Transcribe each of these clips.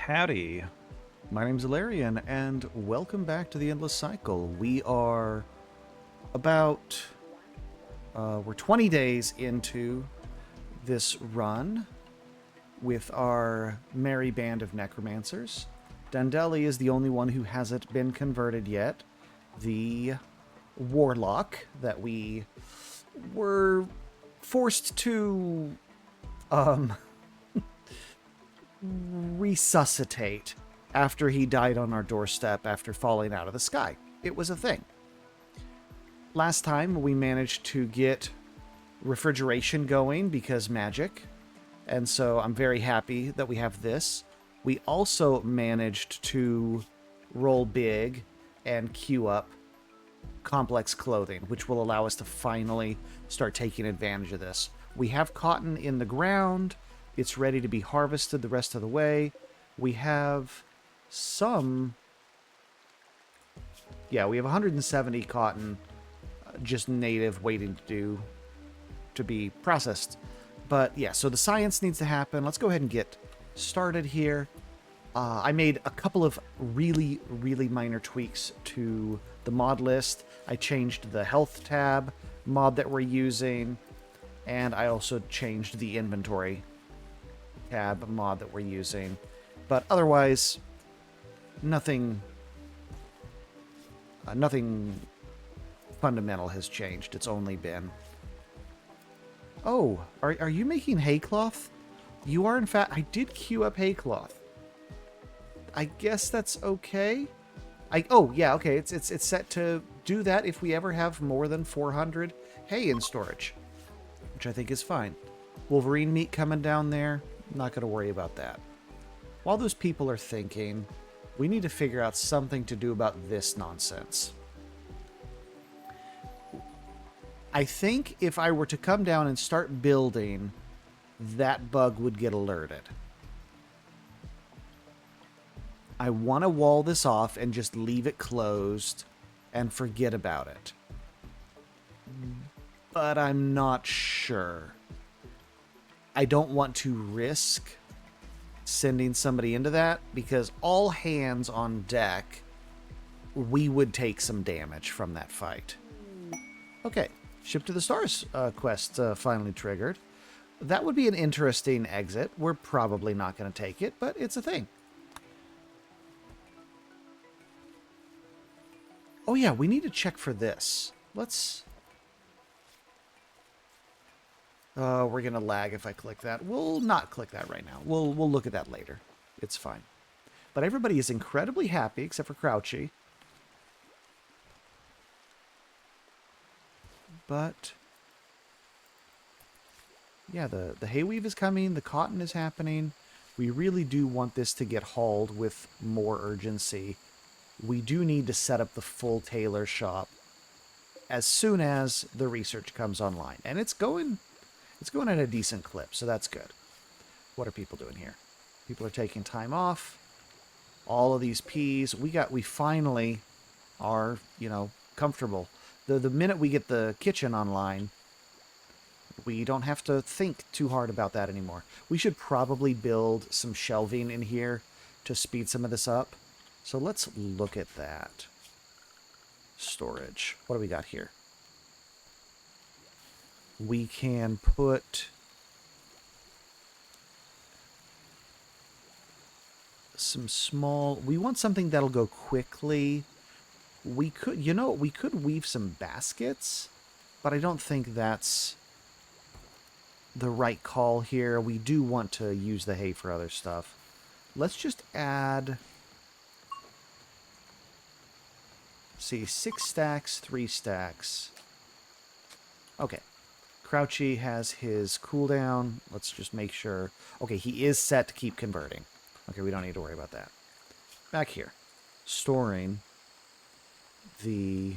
Howdy, my name's Ilarion, and welcome back to the Endless Cycle. We are about, we're 20 days into this run with our merry band of necromancers. Dandeli is the only one who hasn't been converted yet. The warlock that we were forced to, resuscitate after he died on our doorstep after falling out of the sky. It was a thing. Last time we managed to get refrigeration going because magic, and so I'm very happy that we have this. We also managed to roll big and queue up complex clothing, which will allow us to finally start taking advantage of this. We have cotton in the ground. It's ready to be harvested the rest of the way. We have some... Yeah, we have 170 cotton just native waiting to be processed. But yeah, so the science needs to happen. Let's go ahead and get started here. I made a couple of really minor tweaks to the mod list. I changed the health tab mod that we're using, and I also changed the inventory tab mod that we're using. But otherwise, nothing fundamental has changed. It's only been... Oh, are you making hay cloth? You are, in fact. I did queue up hay cloth. I guess that's okay. Oh yeah, okay. It's set to do that if we ever have more than 400 hay in storage, which I think is fine. Wolverine meat coming down there. Not going to worry about that. While those people are thinking, we need to figure out something to do about this nonsense. I think if I were to come down and start building, that bug would get alerted. I want to wall this off and just leave it closed and forget about it. But I'm not sure. I don't want to risk sending somebody into that because all hands on deck, we would take some damage from that fight. Okay, Ship to the Stars quest finally triggered. That would be an interesting exit. We're probably not going to take it, but it's a thing. Oh yeah, we need to check for this. Let's... we're going to lag if I click that. We'll not click that right now. We'll look at that later. It's fine. But everybody is incredibly happy, except for Crouchy. But... yeah, the hay weave is coming. The cotton is happening. We really do want this to get hauled with more urgency. We do need to set up the full tailor shop as soon as the research comes online. And it's going at a decent clip, so that's good. What are people doing here? People are taking time off. All of these peas. We finally are, comfortable. The minute we get the kitchen online, we don't have to think too hard about that anymore. We should probably build some shelving in here to speed some of this up. So let's look at that. Storage. What do we got here? We can put some small... We want something that'll go quickly. We could, we could weave some baskets, but I don't think that's the right call here. We do want to use the hay for other stuff. Let's just add... see, 6 stacks, 3 stacks. Okay. Crouchy has his cooldown. Let's just make sure. Okay, he is set to keep converting. Okay, we don't need to worry about that. Back here. Storing the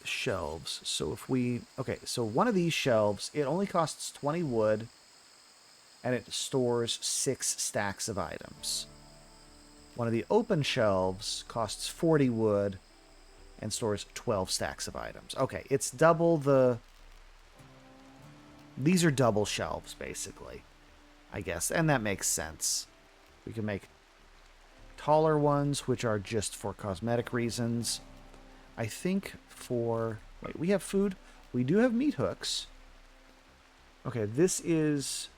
shelves. So if we... okay, so one of these shelves, it only costs 20 wood, and it stores 6 stacks of items. One of the open shelves costs 40 wood and stores 12 stacks of items. Okay, it's double the These are double shelves, basically, I guess, and that makes sense. We can make taller ones, which are just for cosmetic reasons. I think for... Wait, we have food. We do have meat hooks. Okay, this is...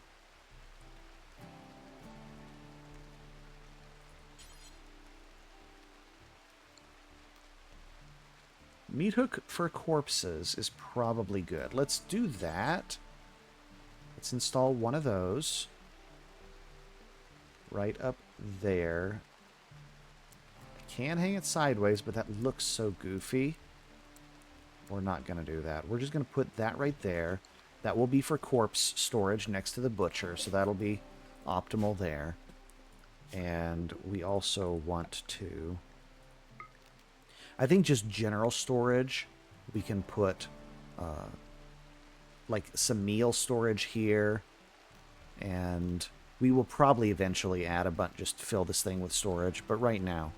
Meat hook for corpses is probably good. Let's do that. Let's install one of those. Right up there. I can hang it sideways, but that looks so goofy. We're not going to do that. We're just going to put that right there. That will be for corpse storage next to the butcher, so that'll be optimal there. And we also want to... I think just general storage, we can put like some meal storage here, and we will probably eventually add a bunch, just fill this thing with storage, but right now,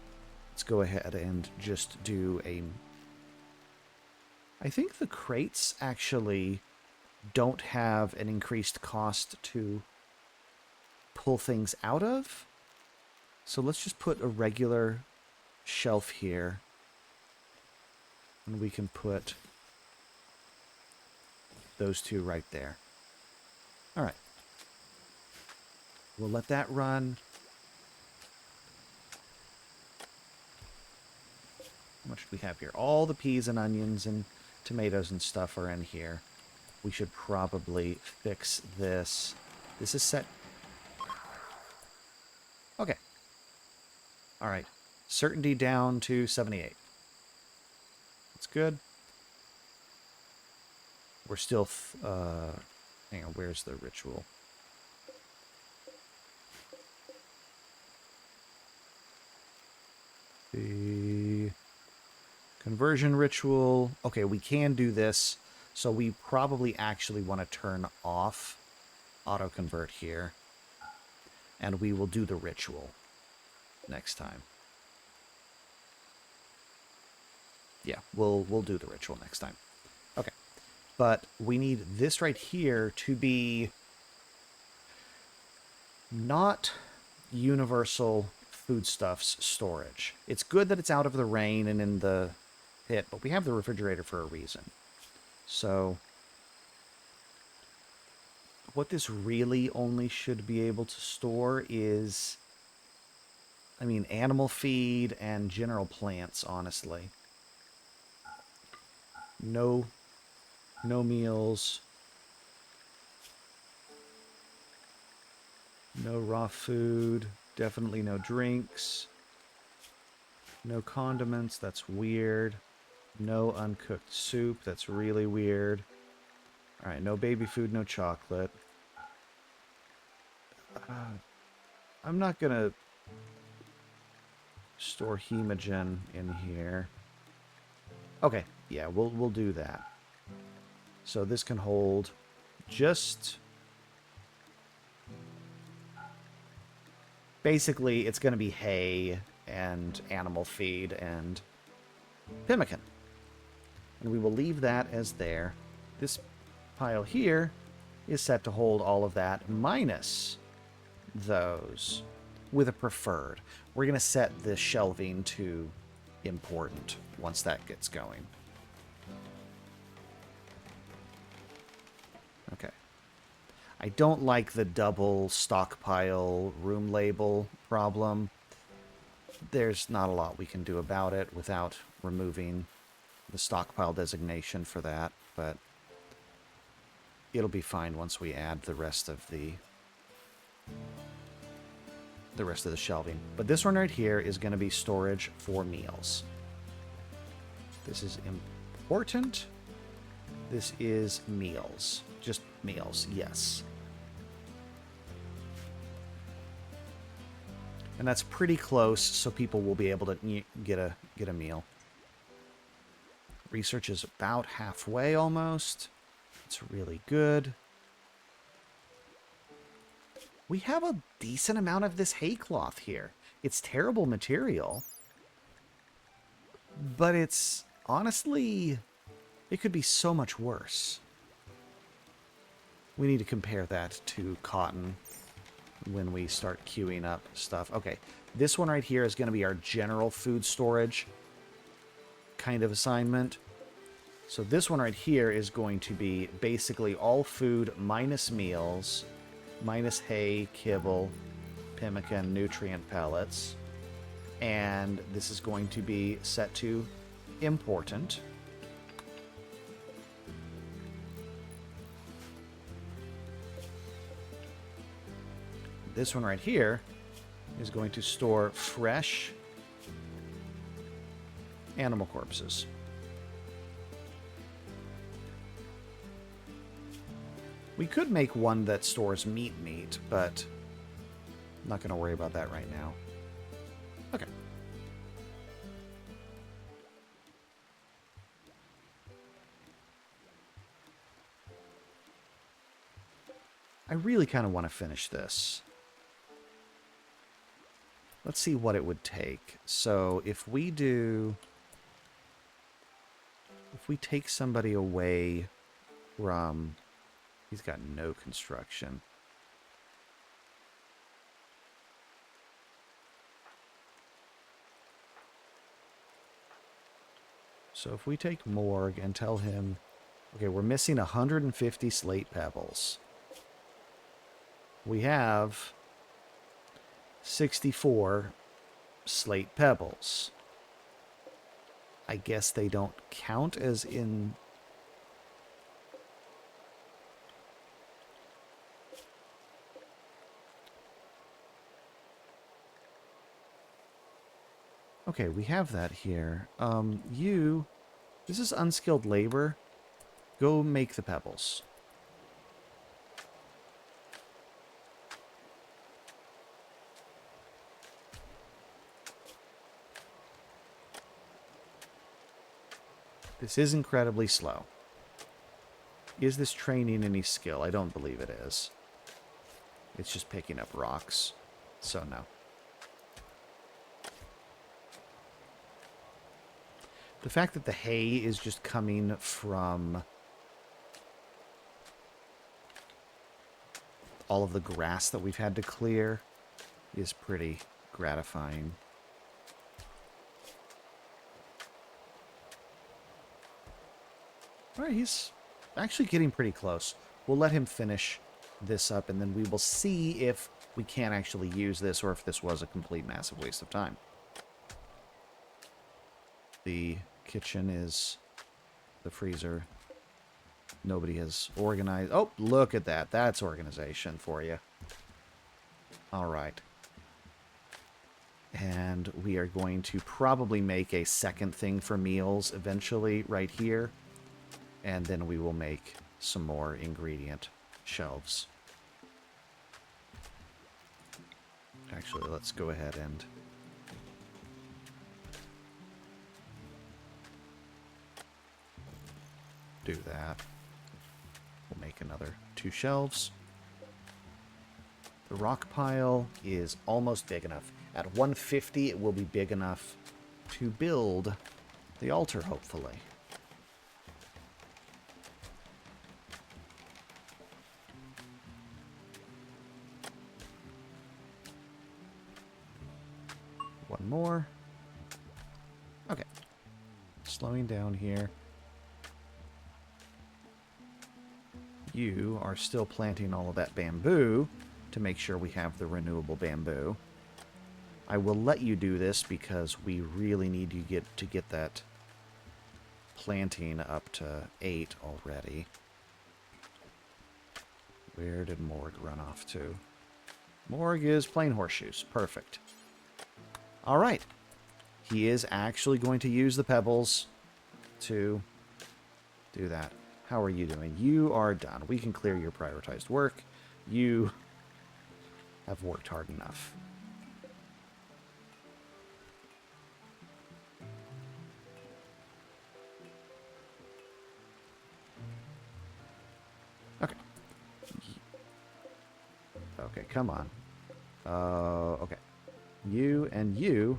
let's go ahead and just do a... I think the crates actually don't have an increased cost to pull things out of, so let's just put a regular shelf here. And we can put those two right there. All right. We'll let that run. How much do we have here? All the peas and onions and tomatoes and stuff are in here. We should probably fix this. This is set. Okay. All right. Certainty down to 78. That's good. We're still... hang on, where's the ritual? The conversion ritual. Okay, we can do this. So we probably actually want to turn off auto-convert here. And we will do the ritual next time. Yeah, we'll do the ritual next time. Okay. But we need this right here to be not universal foodstuffs storage. It's good that it's out of the rain and in the pit, but we have the refrigerator for a reason. So what this really only should be able to store is, I mean, animal feed and general plants, honestly. No meals. No raw food. Definitely no drinks. No condiments. That's weird. No uncooked soup. That's really weird. Alright, no baby food, no chocolate. I'm not gonna store hemogen in here. Okay, yeah, we'll do that. So this can hold just... Basically, it's going to be hay and animal feed and pemmican. And we will leave that as there. This pile here is set to hold all of that minus those with a preferred. We're going to set the shelving to important once that gets going. Okay. I don't like the double stockpile room label problem. There's not a lot we can do about it without removing the stockpile designation for that, but it'll be fine once we add the rest of the shelving. But this one right here is going to be storage for meals. This is important. This is meals. Just meals, yes. And that's pretty close, so people will be able to get a meal. Research is about halfway almost. It's really good. We have a decent amount of this hay cloth here. It's terrible material. But it's honestly, it could be so much worse. We need to compare that to cotton when we start queuing up stuff. Okay, this one right here is going to be our general food storage kind of assignment. So this one right here is going to be basically all food minus meals, minus hay, kibble, pemmican, nutrient pellets. And this is going to be set to important. This one right here is going to store fresh animal corpses. We could make one that stores meat, but I'm not going to worry about that right now. Okay. I really kind of want to finish this. Let's see what it would take. So if we take somebody away from... He's got no construction. So if we take Morg and tell him, okay, we're missing 150 slate pebbles. We have 64 slate pebbles. I guess they don't count as in... Okay, we have that here. This is unskilled labor. Go make the pebbles. This is incredibly slow. Is this training any skill? I don't believe it is. It's just picking up rocks. So no. The fact that the hay is just coming from all of the grass that we've had to clear is pretty gratifying. All right, he's actually getting pretty close. We'll let him finish this up, and then we will see if we can actually use this or if this was a complete massive waste of time. The kitchen is the freezer. Nobody has organized. Oh, look at that. That's organization for you. All right. And we are going to probably make a second thing for meals eventually right here. And then we will make some more ingredient shelves. Actually, let's go ahead and... do that. We'll make another 2 shelves. The rock pile is almost big enough. At 150, it will be big enough to build the altar, hopefully. One more. Okay. Slowing down here. You are still planting all of that bamboo to make sure we have the renewable bamboo. I will let you do this because we really need to get that planting up to 8 already. Where did Morg run off to? Morg is playing horseshoes. Perfect. All right. He is actually going to use the pebbles to do that. How are you doing? You are done. We can clear your prioritized work. You have worked hard enough. Okay. Okay, come on. Okay. You and you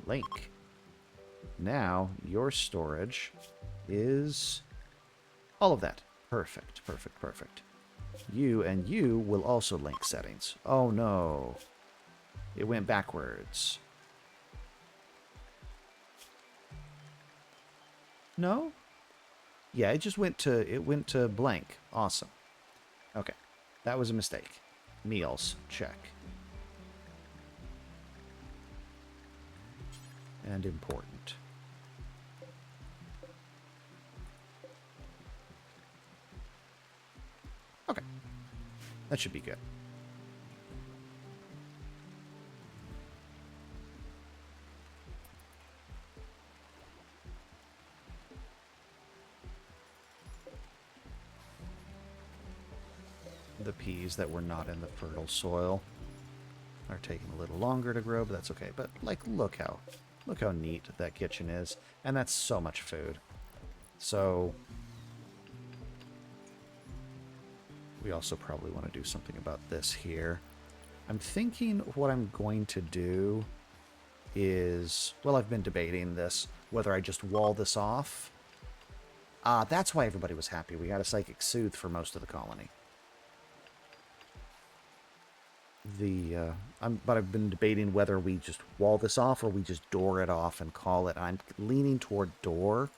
link. Now, your storage is... all of that. Perfect, perfect, perfect. You and you will also link settings. Oh no. It went backwards. No? Yeah, it went to blank. Awesome. Okay. That was a mistake. Meals, check. And important. Okay. That should be good. The peas that were not in the fertile soil are taking a little longer to grow, but that's okay. But like, look how neat that kitchen is, and that's so much food. So we also probably want to do something about this here. I'm thinking what I'm going to do is, well, I've been debating this, whether I just wall this off. That's why everybody was happy. We got a Psychic Soothe for most of the colony. But I've been debating whether we just wall this off or we just door it off and call it. I'm leaning toward door,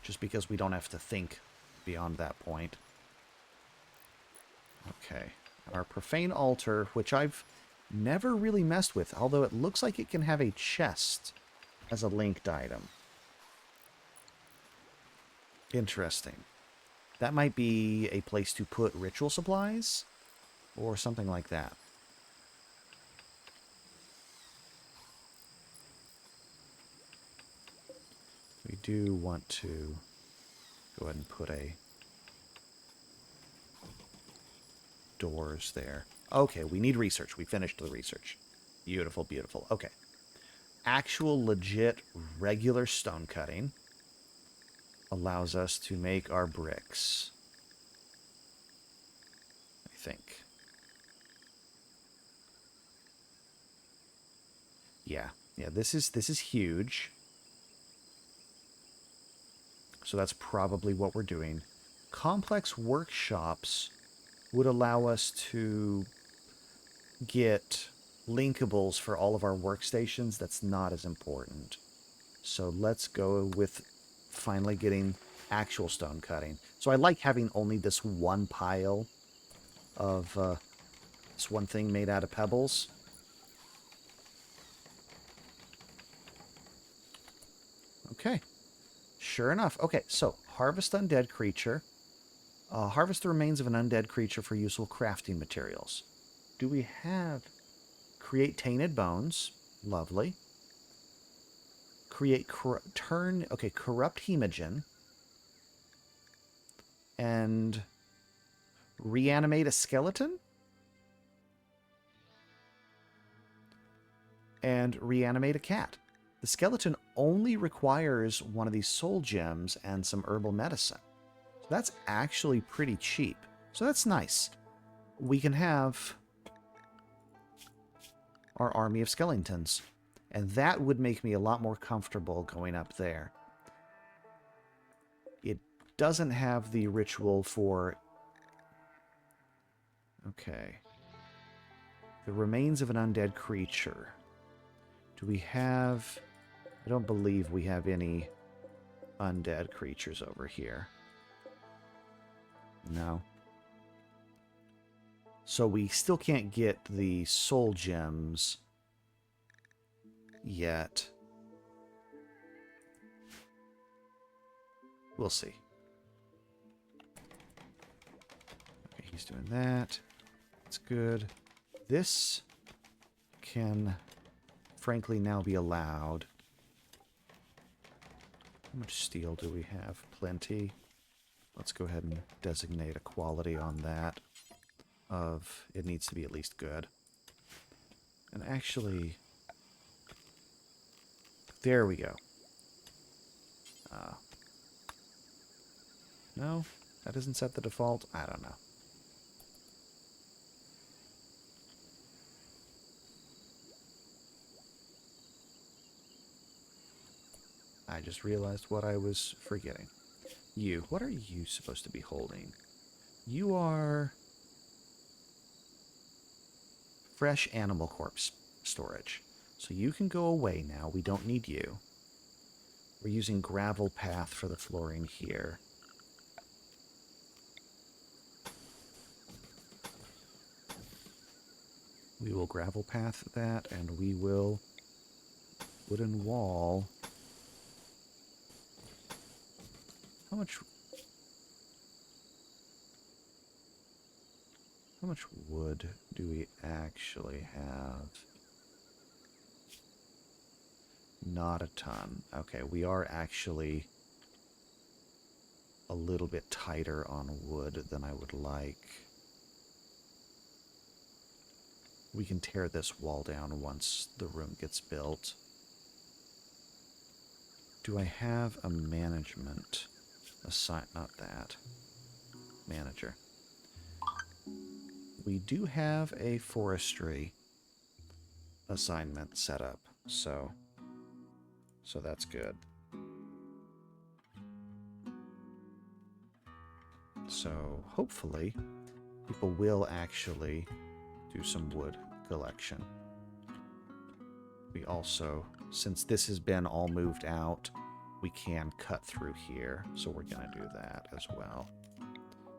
just because we don't have to think beyond that point. Okay, our profane altar, which I've never really messed with, although it looks like it can have a chest as a linked item. Interesting. That might be a place to put ritual supplies or something like that. We do want to go ahead and put a doors there. Okay, we need research. We finished the research. Beautiful, beautiful. Okay. Actual legit regular stone cutting allows us to make our bricks. I think. Yeah, this is huge. So that's probably what we're doing. Complex workshops would allow us to get linkables for all of our workstations. That's not as important. So let's go with finally getting actual stone cutting. So I like having only this one pile of this one thing made out of pebbles. Okay. Sure enough. Okay, so harvest undead creature. Harvest the remains of an undead creature for useful crafting materials. Do we have... Create tainted bones. Lovely. Create... corrupt hemogen. And... reanimate a skeleton? And reanimate a cat. The skeleton only requires one of these soul gems and some herbal medicine. So that's actually pretty cheap. So that's nice. We can have our army of skeletons. And that would make me a lot more comfortable going up there. It doesn't have the ritual for... Okay. The remains of an undead creature. Do we have... I don't believe we have any undead creatures over here. No. So we still can't get the soul gems yet. We'll see. Okay, he's doing that. That's good. This can, frankly, now be allowed. How much steel do we have? Plenty. Let's go ahead and designate a quality on that of it needs to be at least good. And actually, there we go. No, that doesn't set the default. I don't know. I just realized what I was forgetting. You, what are you supposed to be holding? You are fresh animal corpse storage. So you can go away now. We don't need you. We're using gravel path for the flooring here. We will gravel path that, and we will wooden wall. How much wood do we actually have? Not a ton. Okay, we are actually a little bit tighter on wood than I would like. We can tear this wall down once the room gets built. Do I have a management assign? Not that. Manager. We do have a forestry assignment set up, so that's good. So hopefully people will actually do some wood collection. We also, since this has been all moved out, we can cut through here, so we're going to do that as well.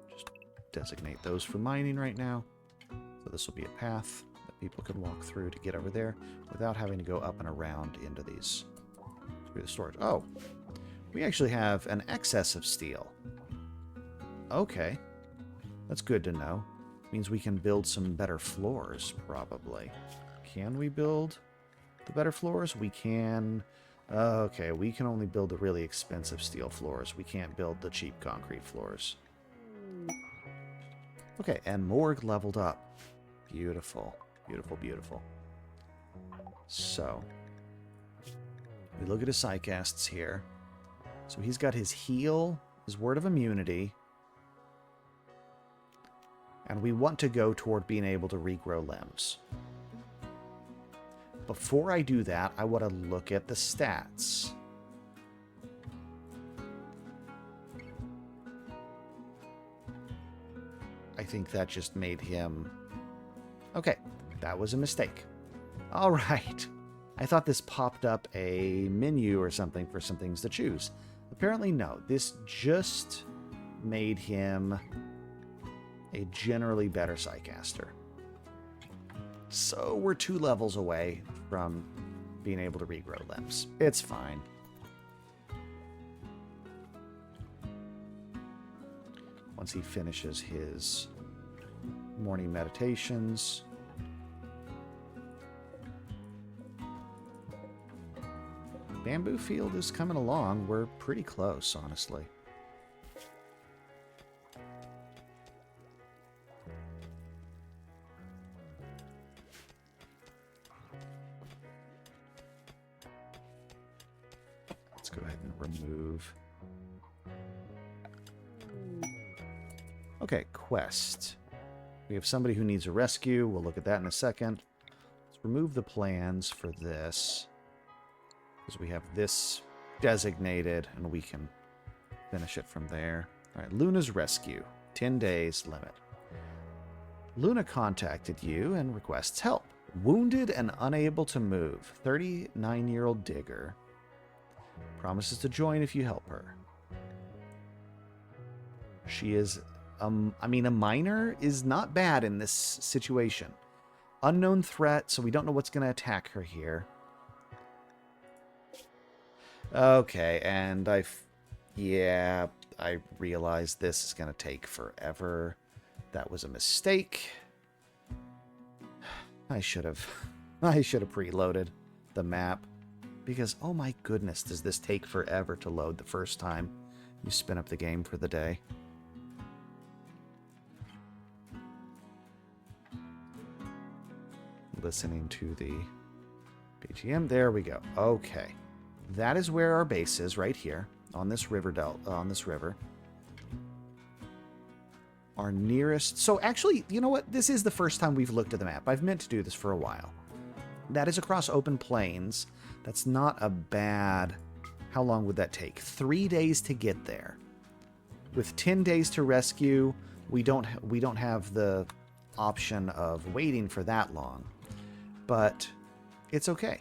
Just designate those for mining right now. So this will be a path that people can walk through to get over there without having to go up and around into these through the storage. Oh, we actually have an excess of steel. Okay, that's good to know. Means we can build some better floors, probably. Can we build the better floors? We can. Okay, we can only build the really expensive steel floors. We can't build the cheap concrete floors. Okay, and Morg leveled up. Beautiful. Beautiful, beautiful. So, we look at his psycasts here. So he's got his heal, his word of immunity, and we want to go toward being able to regrow limbs. Before I do that, I want to look at the stats. I think that just made him... Okay, that was a mistake. All right. I thought this popped up a menu or something for some things to choose. Apparently, no. This just made him a generally better Psycaster. So we're 2 levels away from being able to regrow limbs. It's fine. Once he finishes his morning meditations. Bamboo field is coming along. We're pretty close, honestly. Let's go ahead and remove. Okay, quest. We have somebody who needs a rescue. We'll look at that in a second. Let's remove the plans for this, because we have this designated, and we can finish it from there. All right, Luna's rescue. 10 days limit. Luna contacted you and requests help. Wounded and unable to move. 39-year-old digger. Promises to join if you help her. She is... I mean, a miner is not bad in this situation. Unknown threat, so we don't know what's going to attack her here. Okay, and I realized this is going to take forever. That was a mistake. I should have preloaded the map, because oh my goodness, does this take forever to load the first time you spin up the game for the day. Listening to the BGM. There we go. Okay. That is where our base is, right here on this river Our nearest... So actually, you know what? This is the first time we've looked at the map. I've meant to do this for a while. That is across open plains. That's not a bad... How long would that take? 3 days to get there. With 10 days to rescue, we don't have the option of waiting for that long, but it's okay.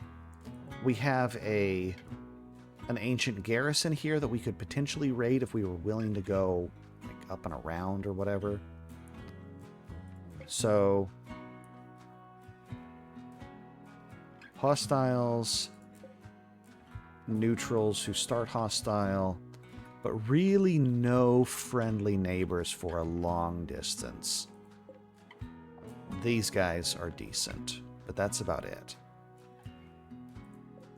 We have an ancient garrison here that we could potentially raid if we were willing to go like up and around or whatever. So hostiles, neutrals who start hostile, but really no friendly neighbors for a long distance. These guys are decent, but that's about it.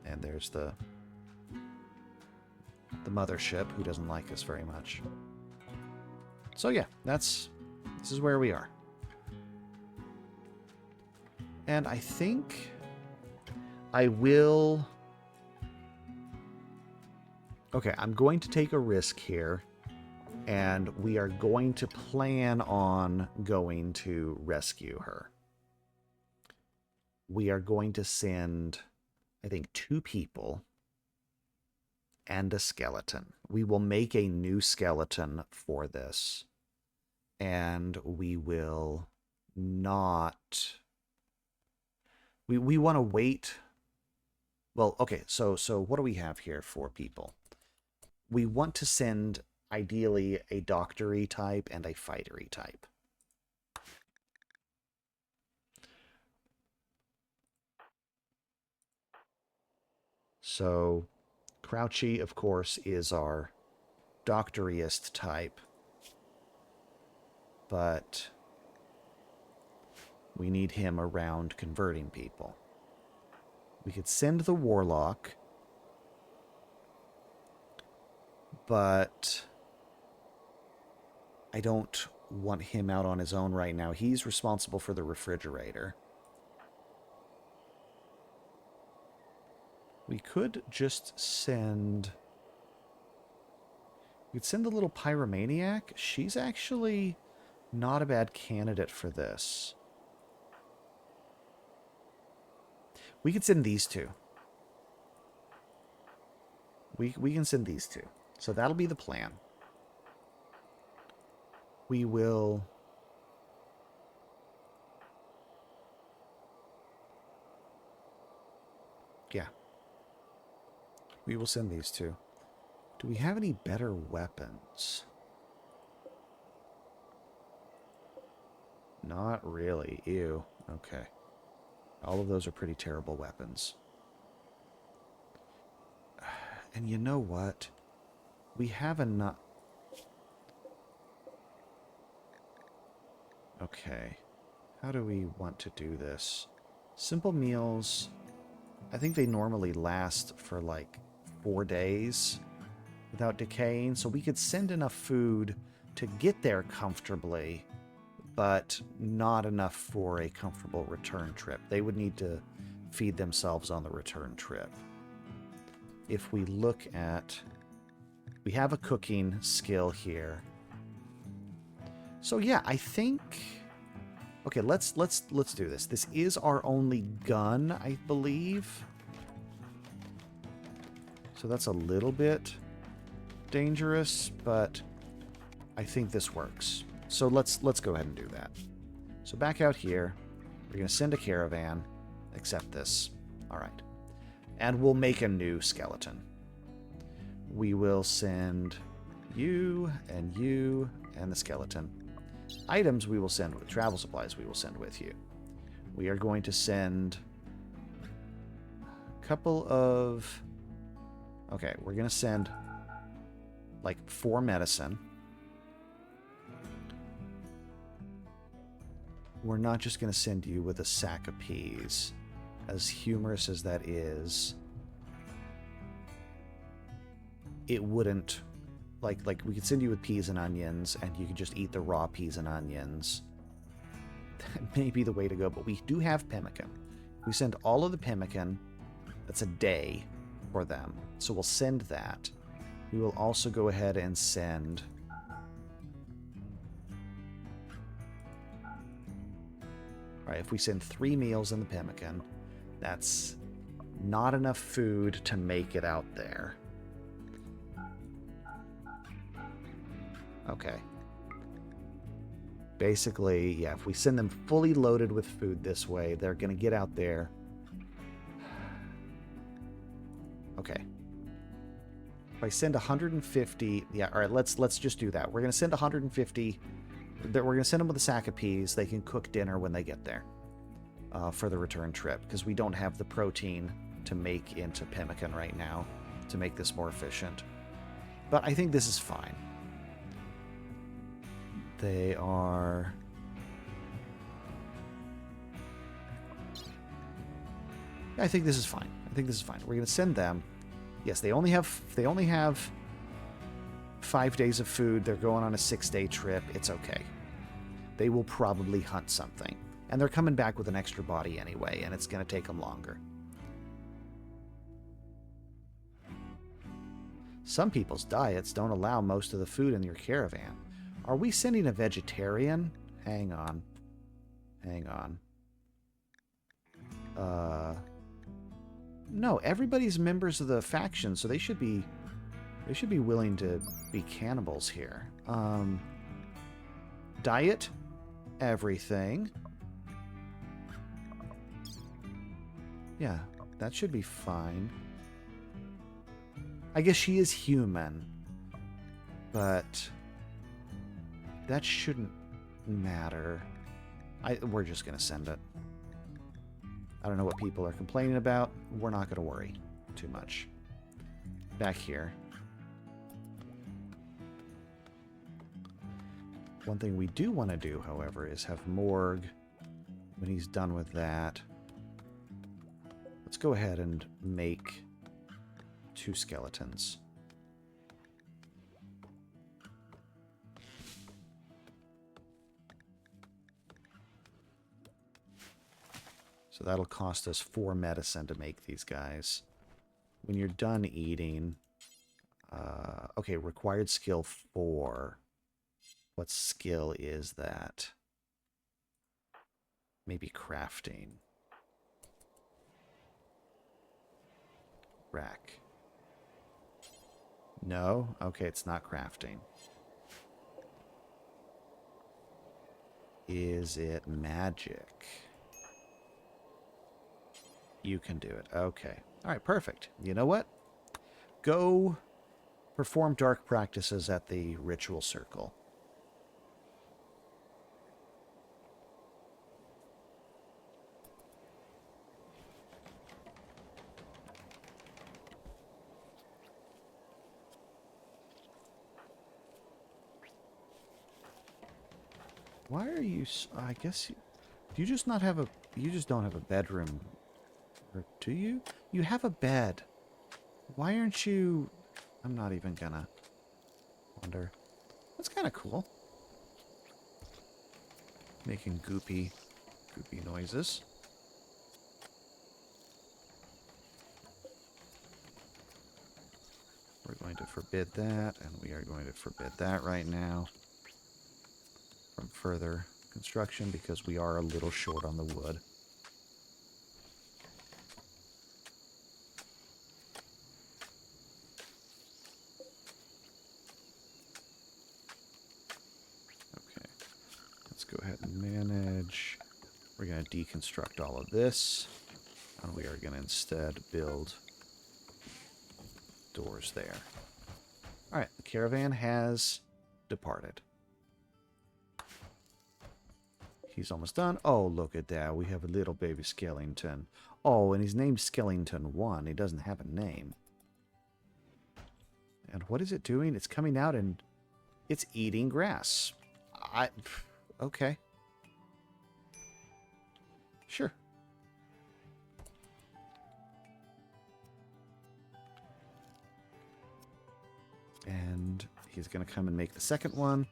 And there's the mothership, who doesn't like us very much. So yeah, this is where we are. And I think I will... Okay, I'm going to take a risk here, and we are going to plan on going to rescue her. We are going to send, I think, 2 people and a skeleton. We will make a new skeleton for this, and we will not... We want to wait... Well, okay, so what do we have here for people? We want to send, ideally, a doctory type and a fightery type. So, Crouchy, of course, is our doctoriest type. But we need him around converting people. We could send the Warlock, but I don't want him out on his own right now. He's responsible for the refrigerator. We could just send... We'd send the little pyromaniac. She's actually not a bad candidate for this. We could send these 2. We can send these 2. So that'll be the plan. We will... Yeah. We will send these 2. Do we have any better weapons? Not really. Ew. Okay. All of those are pretty terrible weapons. And you know what? We have enough... Okay. How do we want to do this? Simple meals... I think they normally last for like 4 days without decaying, so we could send enough food to get there comfortably, but not enough for a comfortable return trip. They would need to feed themselves on the return trip. If we look at... We have a cooking skill here. So yeah, I think... Okay, let's do this. This is our only gun, I believe. So that's a little bit dangerous, but I think this works. So let's go ahead and do that. So back out here, we're going to send a caravan. Accept this. All right. And we'll make a new skeleton. We will send you and the skeleton. Items we will send with travel supplies we will send with you. We are going to send a couple of... Okay, we're going to send like 4 medicine. We're not just going to send you with a sack of peas. As humorous as that is, it wouldn't... Like we could send you with peas and onions, and you could just eat the raw peas and onions. That may be the way to go, but we do have pemmican. We send all of the pemmican. That's a day for them. So we'll send that. We will also go ahead and send... Alright, if we send 3 meals in the pemmican, that's not enough food to make it out there. Okay. Basically, yeah, if we send them fully loaded with food this way, they're going to get out there. Okay. If I send 150, yeah, all right, let's just do that. We're going to send 150. We're going to send them with a sack of peas. They can cook dinner when they get there for the return trip, because we don't have the protein to make into pemmican right now to make this more efficient. But I think this is fine. They are... I think this is fine. I think this is fine. We're going to send them. Yes, they only have 5 days of food. They're going on a 6-day trip. It's okay. They will probably hunt something. And they're coming back with an extra body anyway, and it's going to take them longer. Some people's diets don't allow most of the food in your caravan. Are we sending a vegetarian? Hang on. Hang on. No, everybody's members of the faction, so they should be willing to be cannibals here. Diet, everything. Yeah, that should be fine. I guess she is human, but that shouldn't matter. We're just gonna send it. I don't know what people are complaining about. We're not going to worry too much. Back here. One thing we do want to do, however, is have Morg, when he's done with that. Let's go ahead and make 2 skeletons. So that'll cost us 4 medicine to make these guys. When you're done eating... okay, required skill 4. What skill is that? Maybe crafting. Rack. No? Okay, it's not crafting. Is it magic? You can do it. Okay. All right, perfect. You know what? Go perform dark practices at the ritual circle. Why are you... I guess... do you just not have a... you just don't have a bedroom... or do you? You have a bed. Why aren't you... I'm not even gonna wonder. That's kind of cool. Making goopy noises. We're going to forbid that, and we are going to forbid that right now from further construction because we are a little short on the wood. Go ahead and manage. We're going to deconstruct all of this, and we are going to instead build doors there. All right, the caravan has departed. He's almost done. Oh, look at that. We have a little baby skeleton. Oh, and his name's Skellington 1. He doesn't have a name. And what is it doing? It's coming out and it's eating grass. Okay. Sure. And he's going to come and make the second one.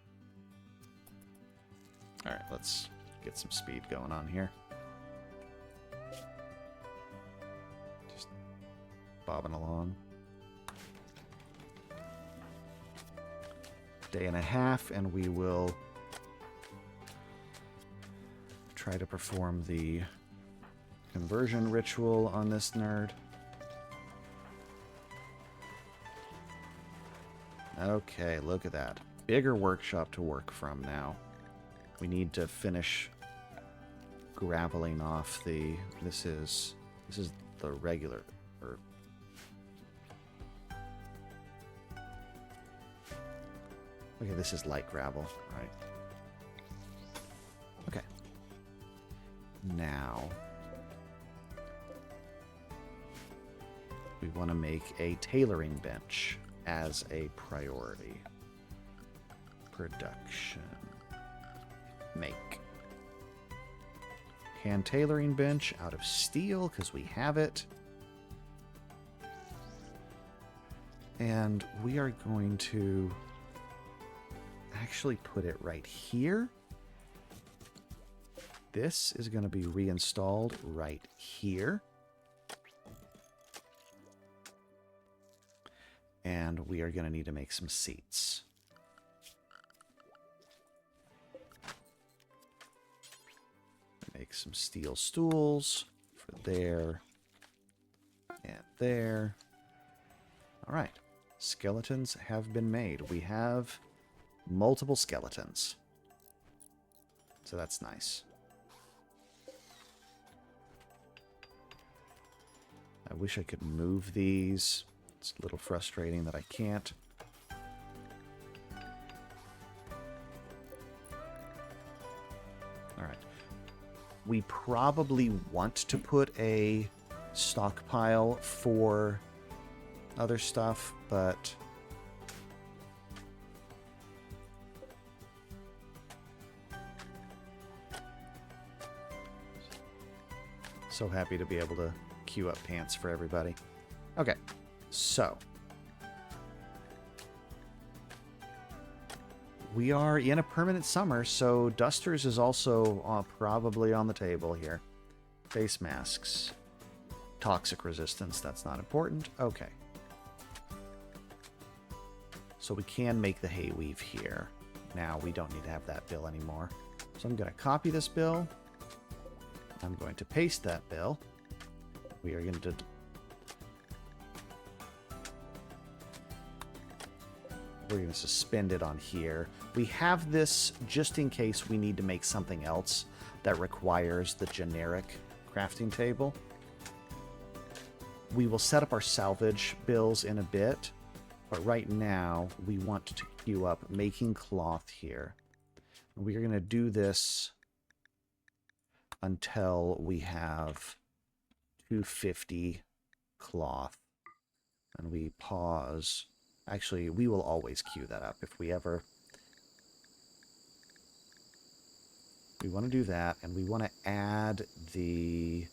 All right, let's get some speed going on here. Just bobbing along. Day and a half, and we will try to perform the conversion ritual on this nerd. Okay, look at that. Bigger workshop to work from now. We need to finish graveling off the... This is the regular... Or, okay, this is light gravel. All right. Okay. Now, we want to make a tailoring bench as a priority. Production. Make. Hand tailoring bench out of steel, because we have it. And we are going to actually put it right here. This is going to be reinstalled right here. And we are going to need to make some seats. Make some steel stools for there and there. All right. Skeletons have been made. We have multiple skeletons. So that's nice. I wish I could move these. It's a little frustrating that I can't. All right. We probably want to put a stockpile for other stuff, but so happy to be able to queue up pants for everybody. Okay, so we are in a permanent summer, so dusters is also probably on the table here. Face masks. Toxic resistance, that's not important. Okay. So we can make the hay weave here. Now we don't need to have that bill anymore. So I'm going to copy this bill. I'm going to paste that bill. We are going to... We're going to suspend it on here. We have this just in case we need to make something else that requires the generic crafting table. We will set up our salvage bills in a bit, but right now we want to queue up making cloth here. We are going to do this until we have 250 cloth. And we pause. Actually, we will always queue that up if we ever... We want to do that, and we want to add the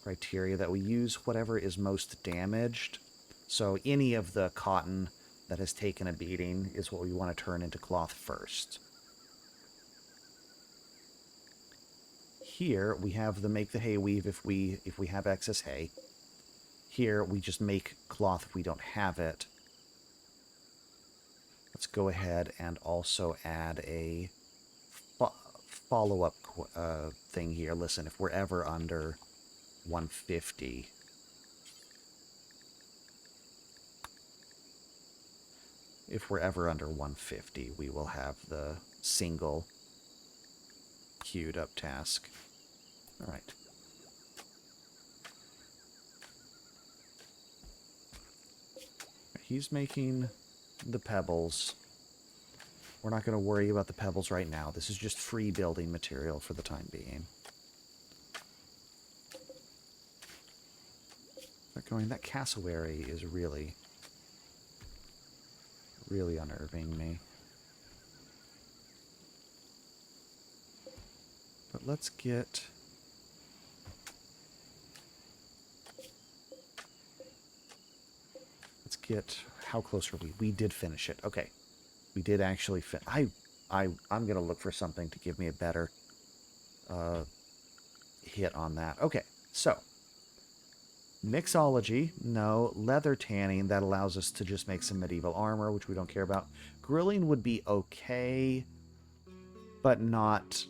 criteria that we use whatever is most damaged. So any of the cotton that has taken a beating is what we want to turn into cloth first. Here we have the make the hay weave if we have excess hay. Here we just make cloth if we don't have it. Let's go ahead and also add a follow-up thing here. Listen, if we're ever under 150, we will have the single queued up task. All right. He's making the pebbles. We're not going to worry about the pebbles right now. This is just free building material for the time being. They're going, that cassowary is really unnerving me. But let's get... How close are we? We did finish it. Okay. We did actually I'm going to look for something to give me a better hit on that. Okay. So, mixology, no. Leather tanning, that allows us to just make some medieval armor, which we don't care about. Grilling would be okay, but not...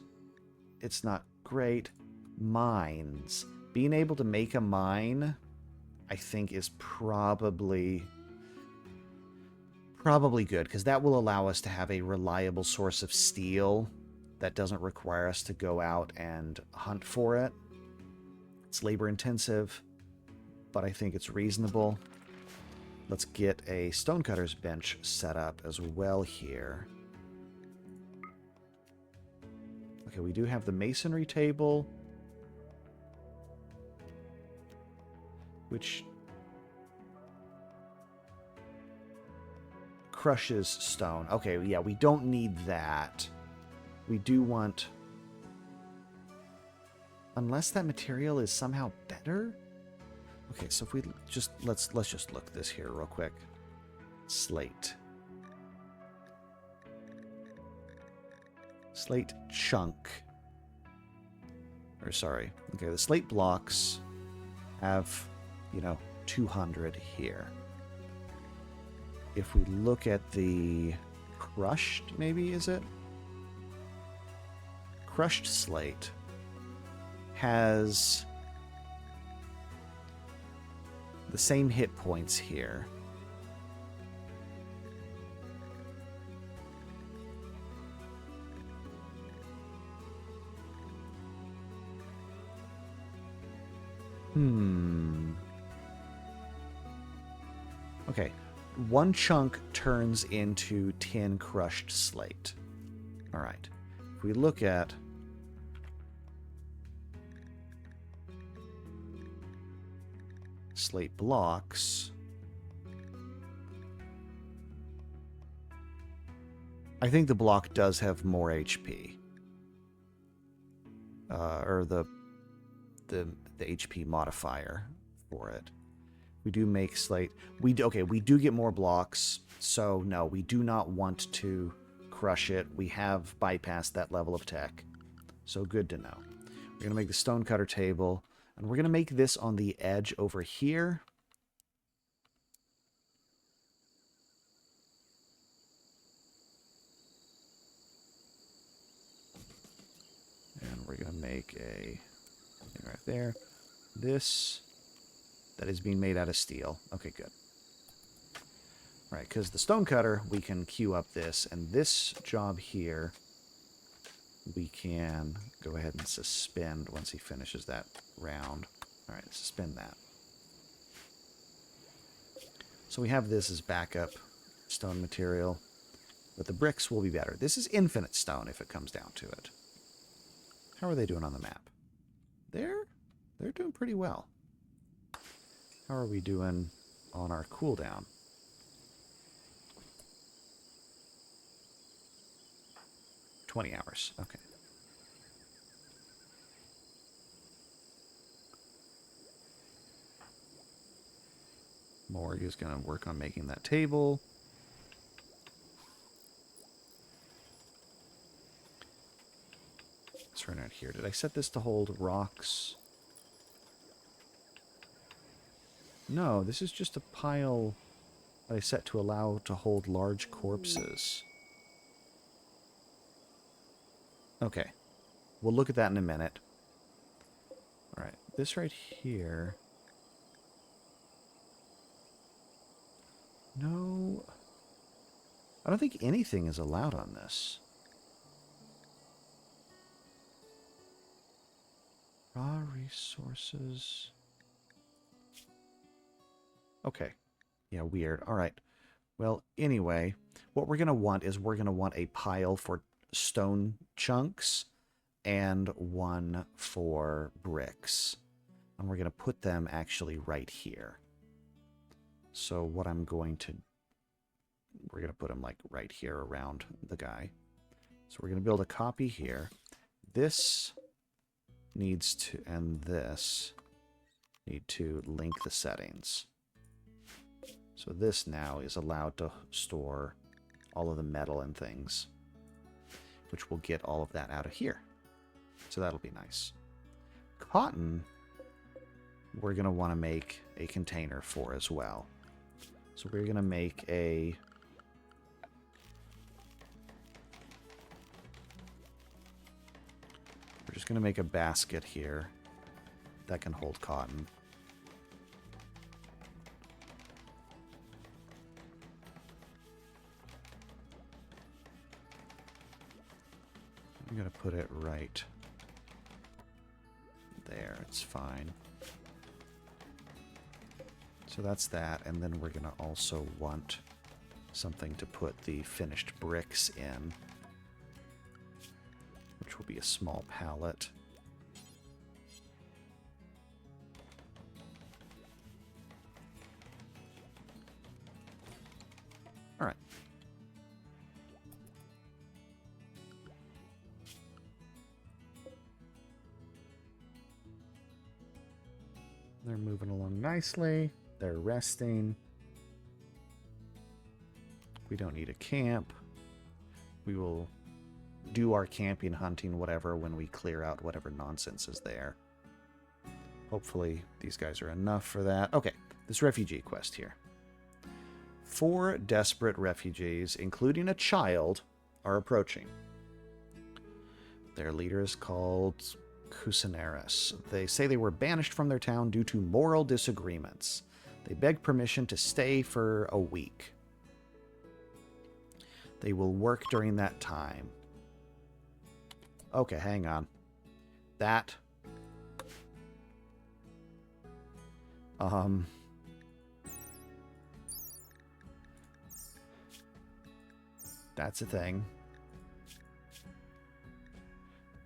It's not great. Mines. Being able to make a mine, I think, is probably good, because that will allow us to have a reliable source of steel that doesn't require us to go out and hunt for it. It's labor intensive, but I think it's reasonable. Let's get a stonecutter's bench set up as well here. Okay, we do have the masonry table, which crushes stone. Okay, yeah, we don't need that. We do want... Unless that material is somehow better? Okay, so if we just... Let's just look this here real quick. Slate. Slate chunk. Or sorry. Okay, the slate blocks have, 200 here. If we look at the crushed, maybe, is it? Crushed slate has the same hit points here. Okay. One chunk turns into 10 crushed slate. All right. If we look at slate blocks, I think the block does have more HP. Or the HP modifier for it. We do make slate. We do get more blocks, so no, we do not want to crush it. We have bypassed that level of tech, so good to know. We're going to make the stonecutter table, and we're going to make this on the edge over here. And we're going to make a thing right there. This... That is being made out of steel. Okay, good. Right, because the stonecutter, we can queue up this, and this job here, we can go ahead and suspend once he finishes that round. All right, suspend that. So we have this as backup stone material, but the bricks will be better. This is infinite stone if it comes down to it. How are they doing on the map? They're doing pretty well. How are we doing on our cooldown? $20 hours. Okay. Morg is going to work on making that table. Let's run out here. Did I set this to hold rocks? No, this is just a pile that I set to allow to hold large corpses. Okay. We'll look at that in a minute. Alright, this right here... No... I don't think anything is allowed on this. Raw resources... Okay. Yeah, weird. All right. Well, anyway, what we're going to want is we're going to want a pile for stone chunks and one for bricks. And we're going to put them actually right here. So what I'm going to... We're going to put them like right here around the guy. So we're going to build a copy here. This needs to... And this need to link the settings. So this now is allowed to store all of the metal and things, which will get all of that out of here. So that'll be nice. Cotton, we're going to want to make a container for as well. So we're going to make a... We're just going to make a basket here that can hold cotton. I'm going going to put it right there. It's fine. So that's that, and then we're going to also want something to put the finished bricks in, which will be a small pallet. All right. They're moving along nicely. They're resting. We don't need a camp. We will do our camping, hunting, whatever, when we clear out whatever nonsense is there. Hopefully these guys are enough for that. Okay, this refugee quest here. 4 desperate refugees, including a child, are approaching. Their leader is called Cusaneris. They say they were banished from their town due to moral disagreements. They beg permission to stay for a week. They will work during that time. Okay, hang on. That... That's a thing.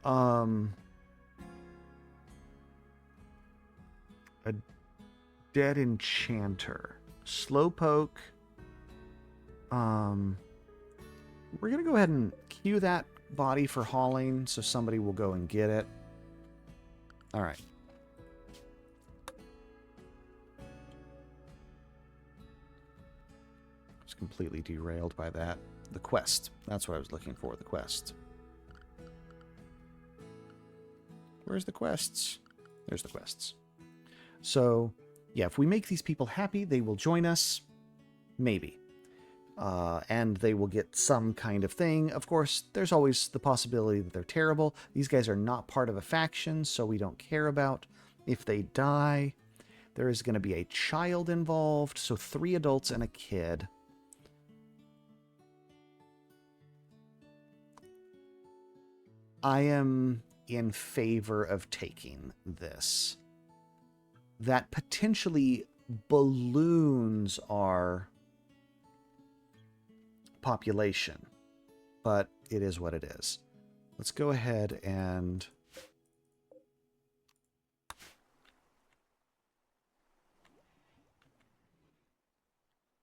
A dead enchanter. Slowpoke. We're going to go ahead and queue that body for hauling, so somebody will go and get it. All right. I was completely derailed by that. The quest. That's what I was looking for, the quest. Where's the quests? There's the quests. So, yeah, if we make these people happy, they will join us. Maybe. And they will get some kind of thing. Of course, there's always the possibility that they're terrible. These guys are not part of a faction, so we don't care about if they die. There is going to be a child involved, so 3 adults and a kid. I am in favor of taking this. That potentially balloons our population, but it is what it is. Let's go ahead and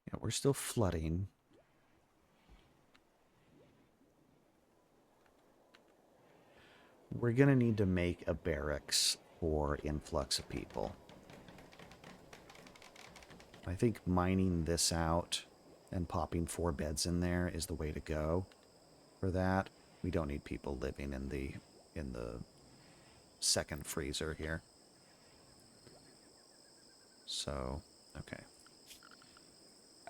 yeah, we're still flooding. We're gonna need to make a barracks for influx of people. I think mining this out and popping 4 beds in there is the way to go for that. We don't need people living in the second freezer here. So, okay.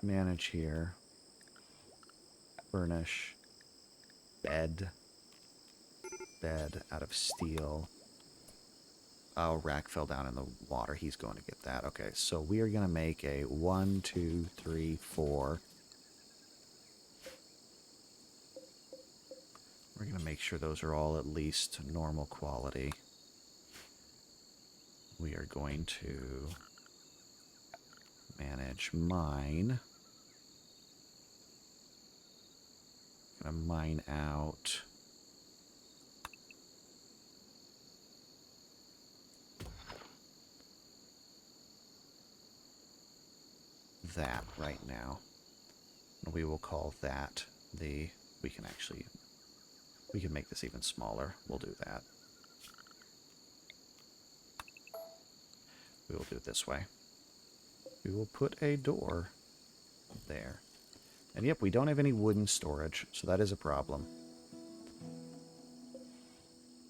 Manage here. Furnish. Bed. Bed out of steel. Oh, rack fell down in the water. He's going to get that. Okay, so we are going to make a 1, 2, 3, 4. We're going to make sure those are all at least normal quality. We are going to manage mine. Going to mine out that right now. And we will call that the... We can make this even smaller. We'll do that. We will do it this way. We will put a door there. And yep, we don't have any wooden storage, so that is a problem.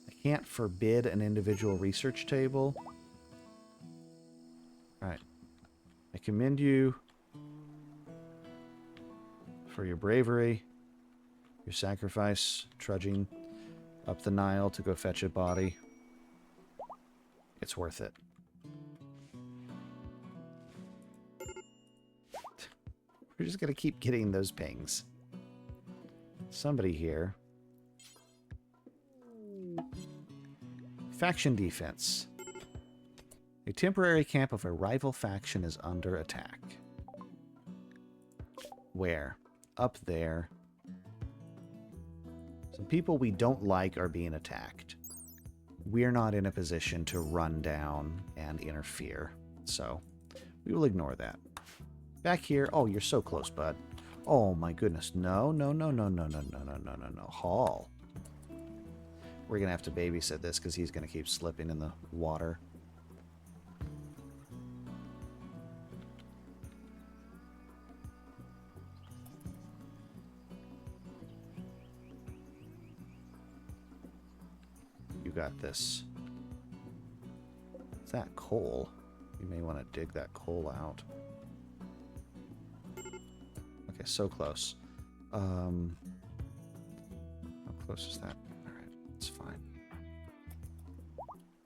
I can't forbid an individual research table. Alright. I commend you for your bravery, your sacrifice, trudging up the Nile to go fetch a body. It's worth it. We're just going to keep getting those pings. Somebody here Faction defense. A temporary camp of a rival faction is under attack. Where? Up there. Some people we don't like are being attacked. We're not in a position to run down and interfere, so we will ignore that. Back here. Oh, you're so close, bud. Oh, my goodness. No, no, no, no, no, no, no, no, no, no, no. Hall. We're going to have to babysit this because he's going to keep slipping in the water. You got this. Is that coal? You may want to dig that coal out. Okay, so close. How close is that? Alright, it's fine.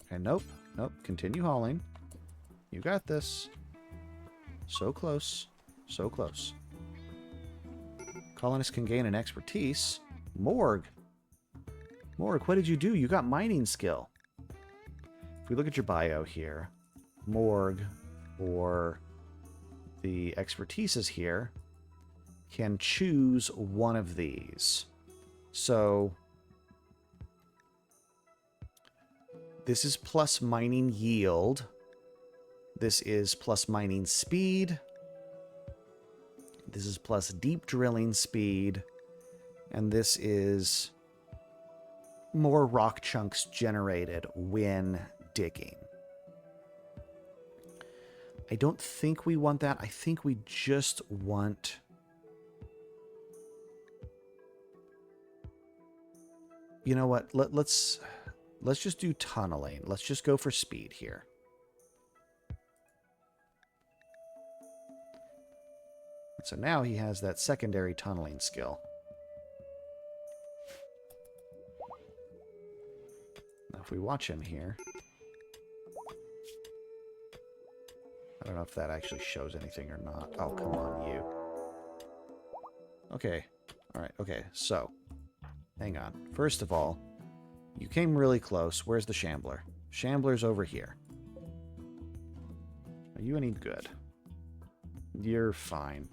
Okay, nope. Nope. Continue hauling. You got this. So close. So close. Colonists can gain an expertise. Morgue. Morgue, what did you do? You got mining skill. If we look at your bio here, Morgue, or the expertise is here, can choose one of these. So this is plus mining yield. This is plus mining speed. This is plus deep drilling speed. And this is more rock chunks generated when digging. I don't think we want that. I think we just want... You know what? Let's just do tunneling. Let's just go for speed here. So now he has that secondary tunneling skill. Now if we watch him here... I don't know if that actually shows anything or not. Oh, come on, you. Okay. Alright, okay. So, hang on. First of all, you came really close. Where's the Shambler? Shambler's over here. Are you any good? You're fine.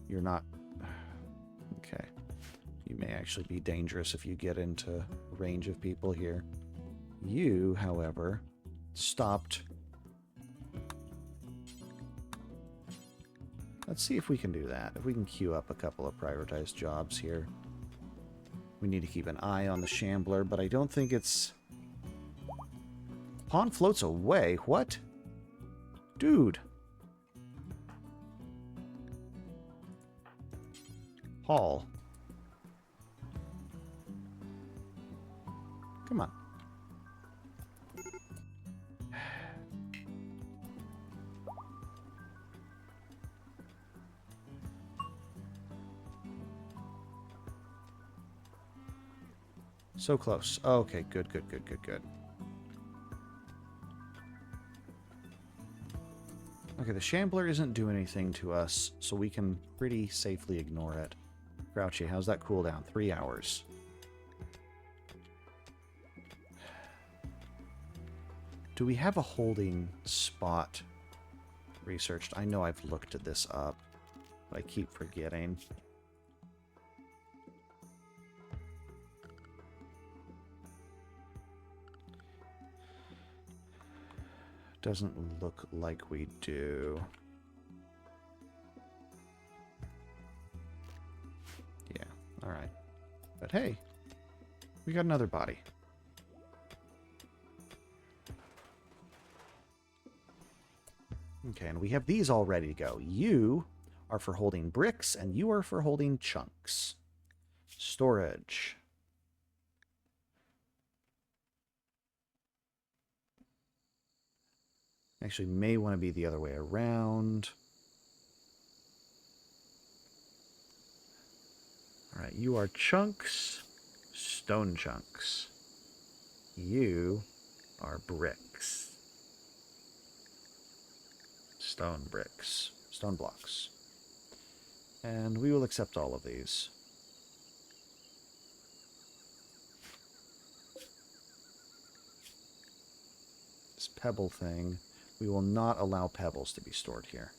You're not... Okay. You may actually be dangerous if you get into range of people here. You, however, stopped... Let's see if we can do that. If we can queue up a couple of prioritized jobs here. We need to keep an eye on the Shambler, but I don't think it's... Pawn floats away? What? Dude. Hall. Come on. So close. Okay, good, good, good, good, good. Okay, the Shambler isn't doing anything to us, so we can pretty safely ignore it. Grouchy, how's that cooldown? 3 hours. Do we have a holding spot researched? I know I've looked at this up, but I keep forgetting. Doesn't look like we do. Yeah, alright. But hey, we got another body. Okay, and we have these all ready to go. You are for holding bricks, and you are for holding chunks. Storage. Actually, may want to be the other way around. Alright, you are chunks, stone chunks. You are bricks. Stone bricks. Stone blocks. And we will accept all of these. pebble thing. We will not allow pebbles to be stored here.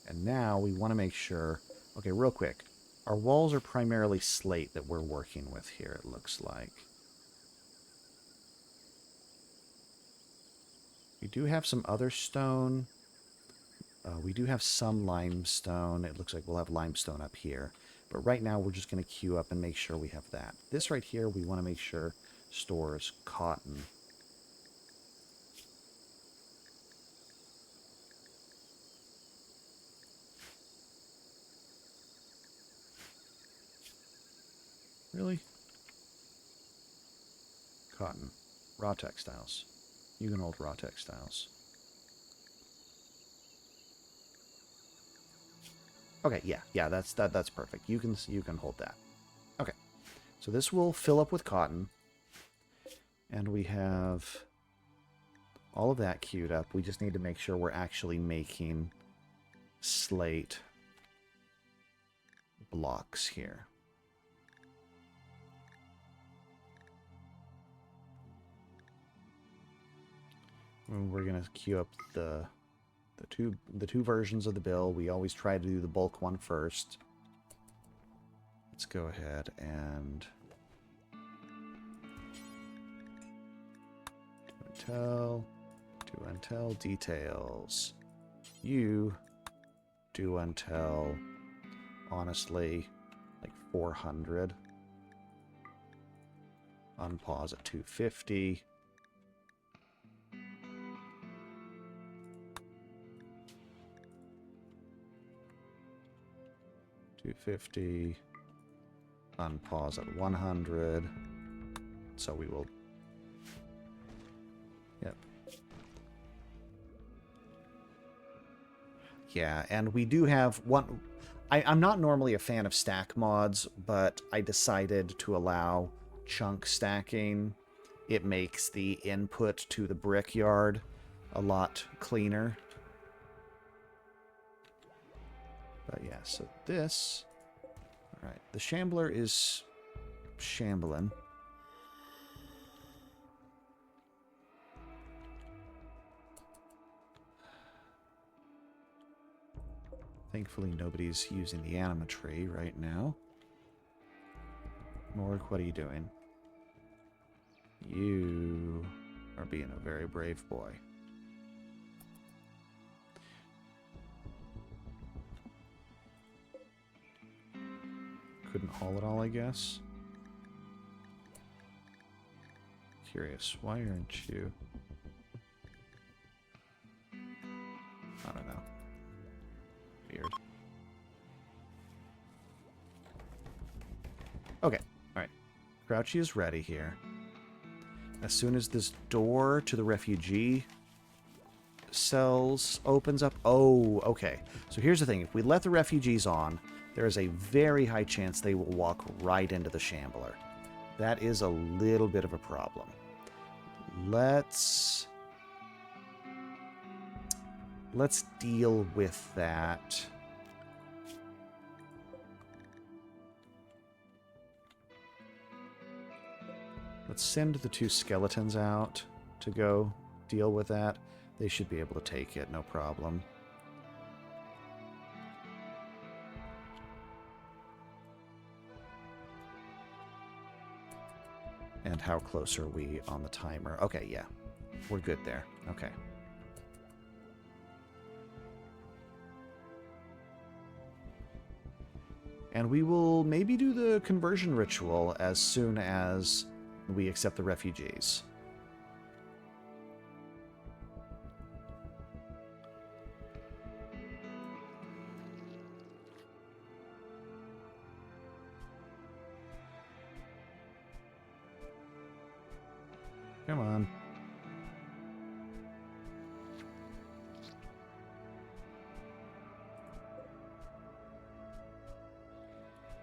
And now we want to make sure... Okay, real quick. Our walls are primarily slate that we're working with here, it looks like. We do have some other stone. We do have some limestone. It looks like we'll have limestone up here. But right now we're just going to queue up and make sure we have that. This right here we want to make sure stores cotton. Really? Cotton. Raw textiles. You can hold raw textiles. Okay, yeah, that's perfect. You can hold that. Okay. So this will fill up with cotton. And we have all of that queued up. We just need to make sure we're actually making slate blocks here. We're going to queue up the two versions of the bill. We always try to do the bulk one first. Let's go ahead and do until details. You do until, honestly, like 400. Unpause at 250. Unpause at 100. So we will... Yep. Yeah, and we do have one... I'm not normally a fan of stack mods, but I decided to allow chunk stacking. It makes the input to the brickyard a lot cleaner. But yeah, so this... Alright, the shambler is shambling. Thankfully, nobody's using the animatree right now. Morg, what are you doing? You are being a very brave boy. Couldn't haul it all, I guess. Curious, why aren't you? I don't know. Weird. Okay, alright. Crouchy is ready here. As soon as this door to the refugee cells opens up... Oh, okay. So here's the thing. If we let the refugees on, there is a very high chance they will walk right into the shambler. That is a little bit of a problem. Let's deal with that. Let's send the two skeletons out to go deal with that. They should be able to take it, no problem. And how close are we on the timer? Okay, yeah. We're good there. Okay. And we will maybe do the conversion ritual as soon as we accept the refugees. Come on.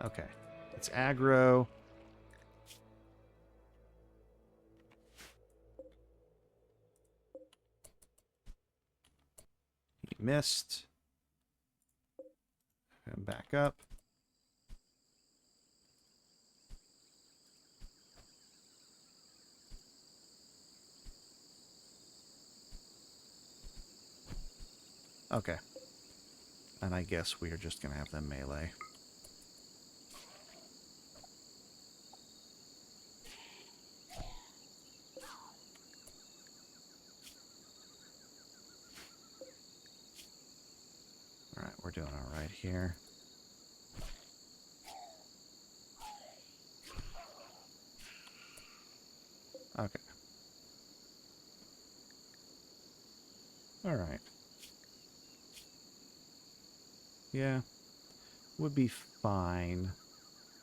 Okay. It's aggro. He missed. And back up. Okay. And I guess we are just going to have them melee. Alright, we're doing alright here. Okay. Alright. Yeah. Would be fine.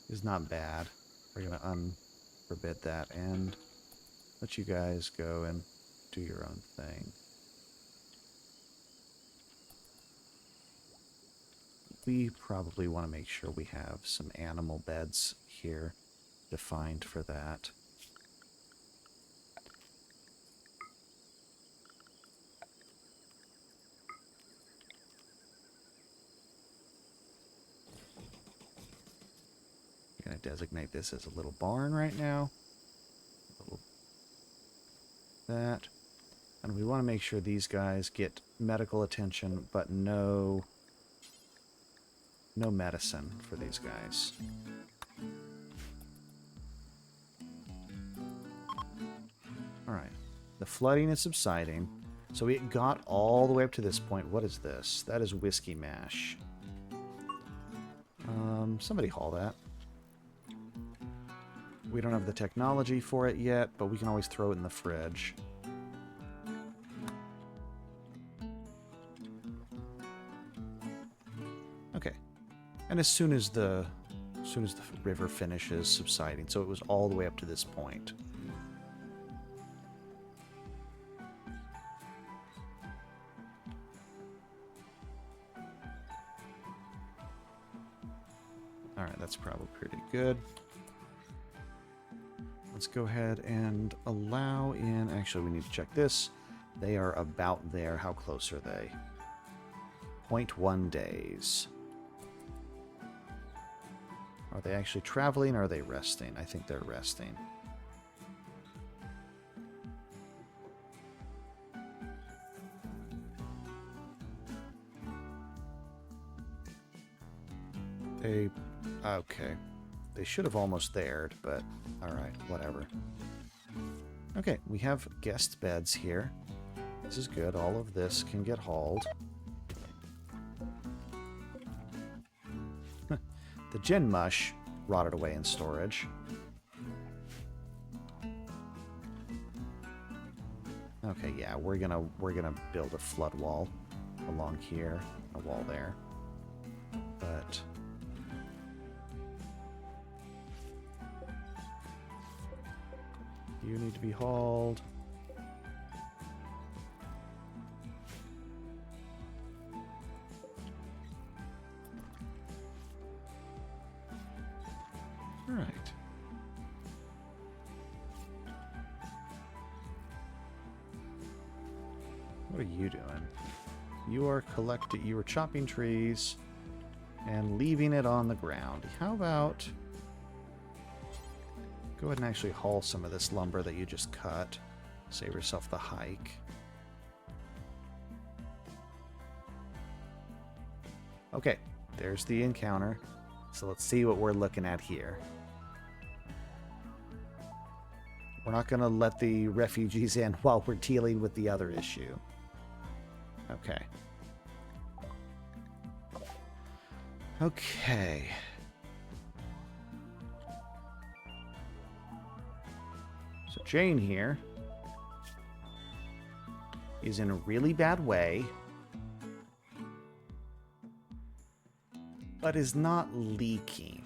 Is not bad. We're going to unforbid that and let you guys go and do your own thing. We probably want to make sure we have some animal beds here defined for that. I'm going to designate this as a little barn right now. That. And we want to make sure these guys get medical attention, but no medicine for these guys. Alright. The flooding is subsiding. So it got all the way up to this point. What is this? That is whiskey mash. Somebody haul that. We don't have the technology for it yet, but we can always throw it in the fridge. Okay. And as soon as the river finishes subsiding, so it was all the way up to this point. Alright, that's probably pretty good. Let's go ahead and allow in... Actually, we need to check this. They are about there. How close are they? 0.1 days. Are they actually traveling or are they resting? I think they're resting. Okay. They should have almost dared, but alright, whatever. Okay, we have guest beds here. This is good. All of this can get hauled. The gin mush rotted away in storage. Okay, yeah, we're gonna build a flood wall along here, a wall there. But you need to be hauled. All right. What are you doing? You are chopping trees and leaving it on the ground. How about go ahead and actually haul some of this lumber that you just cut. Save yourself the hike. Okay, there's the encounter. So let's see what we're looking at here. We're not going to let the refugees in while we're dealing with the other issue. Okay. Okay. So Jane here is in a really bad way, but is not leaking.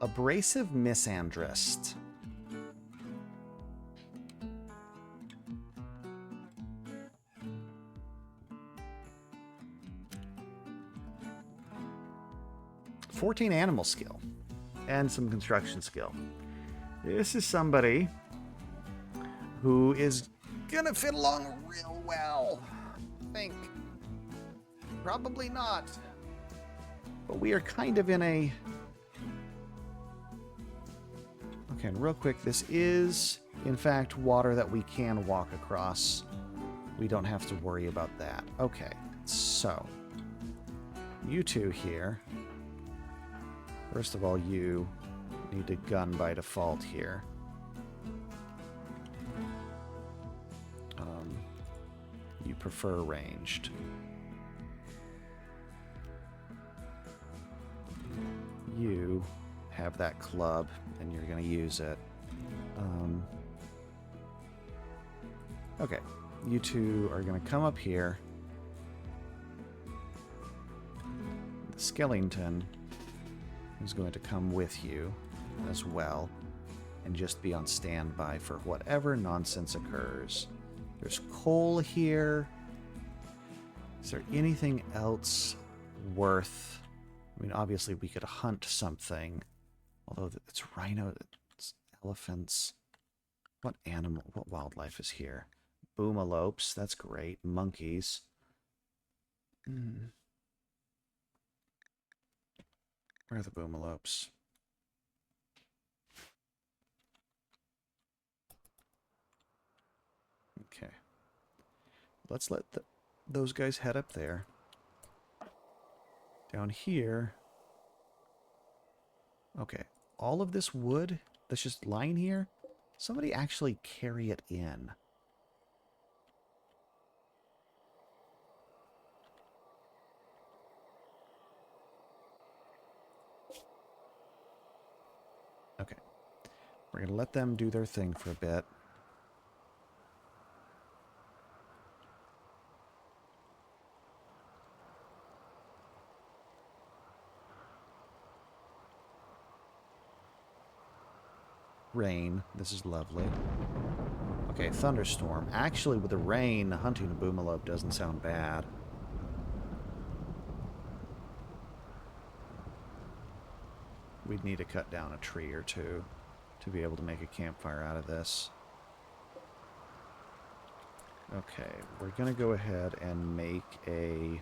Abrasive misandrist. "14 animal skill and some construction skill." This is somebody who is gonna fit along real well. I think. Probably not. But we are kind of in a... Okay, and real quick, this is, in fact, water that we can walk across. We don't have to worry about that. Okay, so... You two here. First of all, you need a gun by default here. You prefer ranged. You have that club, and you're going to use it. Okay, you two are going to come up here. The skeleton is going to come with you as well, and just be on standby for whatever nonsense occurs. There's coal here. Is there anything else worth... I mean, obviously we could hunt something. Although it's rhino, it's elephants. What animal, what wildlife is here? Boomalopes, that's great. Monkeys. Where are the boomalopes? Okay. Let's let those guys head up there. Down here... Okay, all of this wood that's just lying here, somebody actually carry it in. Okay, we're going to let them do their thing for a bit. Rain. This is lovely. Okay, thunderstorm. Actually, with the rain, hunting a boomalope doesn't sound bad. We'd need to cut down a tree or two to be able to make a campfire out of this. Okay, we're going to go ahead and make a...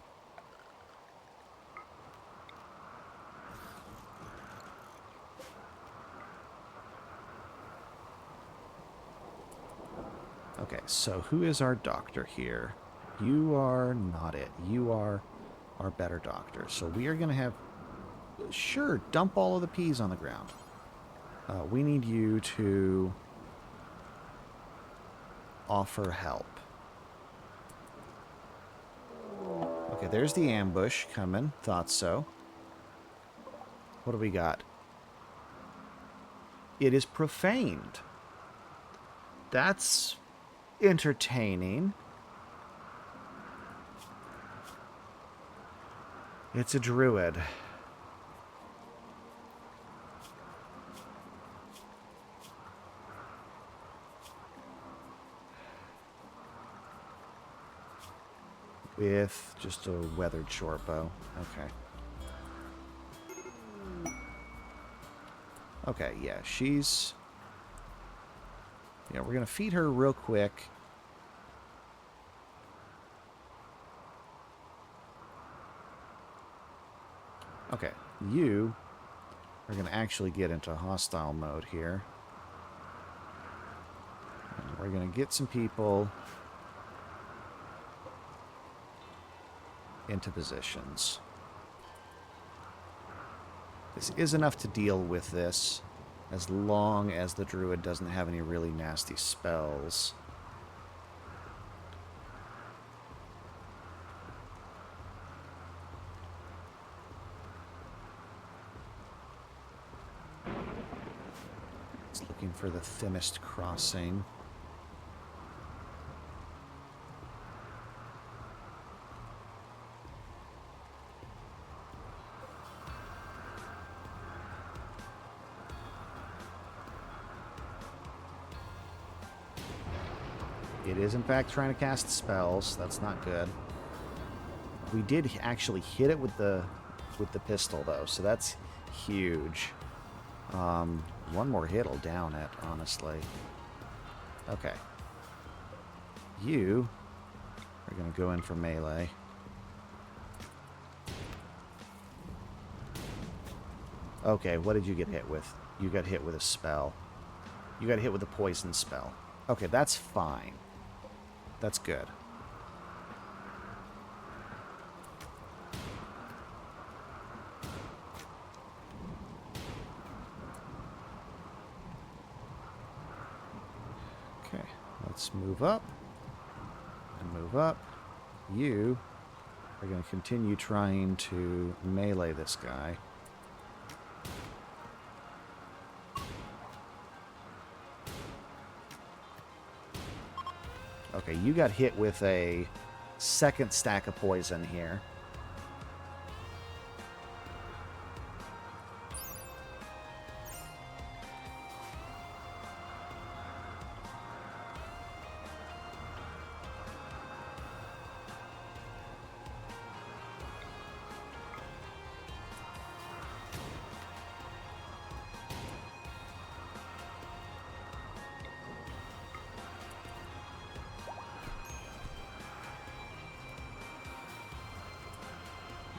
Okay, so who is our doctor here? You are not it. You are our better doctor. So we are going to have... Sure, dump all of the peas on the ground. We need you to offer help. Okay, there's the ambush coming. Thought so. What do we got? It is profaned. That's entertaining. It's a druid. With just a weathered short bow. Okay. Okay, yeah, she's... Yeah, we're going to feed her real quick. Okay, you are going to actually get into hostile mode here. And we're going to get some people into positions. This is enough to deal with this, as long as the druid doesn't have any really nasty spells. It's looking for the thinnest crossing. It is, in fact, trying to cast spells. That's not good. We did actually hit it with the pistol, though, so that's huge. One more hit will down it, honestly. Okay. You are going to go in for melee. Okay, what did you get hit with? You got hit with a spell. You got hit with a poison spell. Okay, that's fine. That's good. Okay, let's move up. And move up. You are going to continue trying to melee this guy. Okay, you got hit with a second stack of poison here.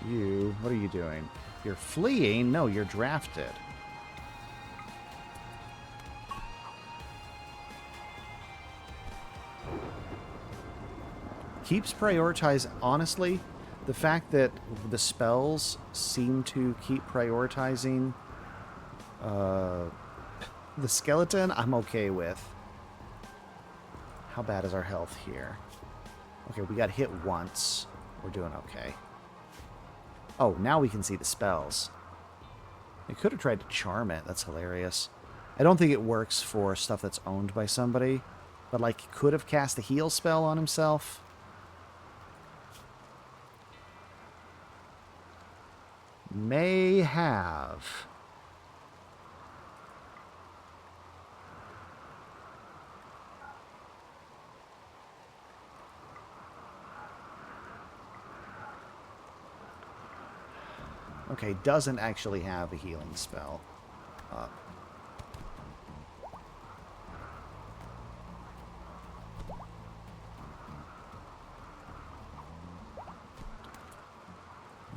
You, what are you doing? You're fleeing? No, you're drafted. Keeps prioritize. Honestly, the fact that the spells seem to keep prioritizing the skeleton, I'm okay with. How bad is our health here? Okay, we got hit once. We're doing okay. Oh, now we can see the spells. They could have tried to charm it. That's hilarious. I don't think it works for stuff that's owned by somebody. But, like, he could have cast a heal spell on himself. May have. Okay, doesn't actually have a healing spell up.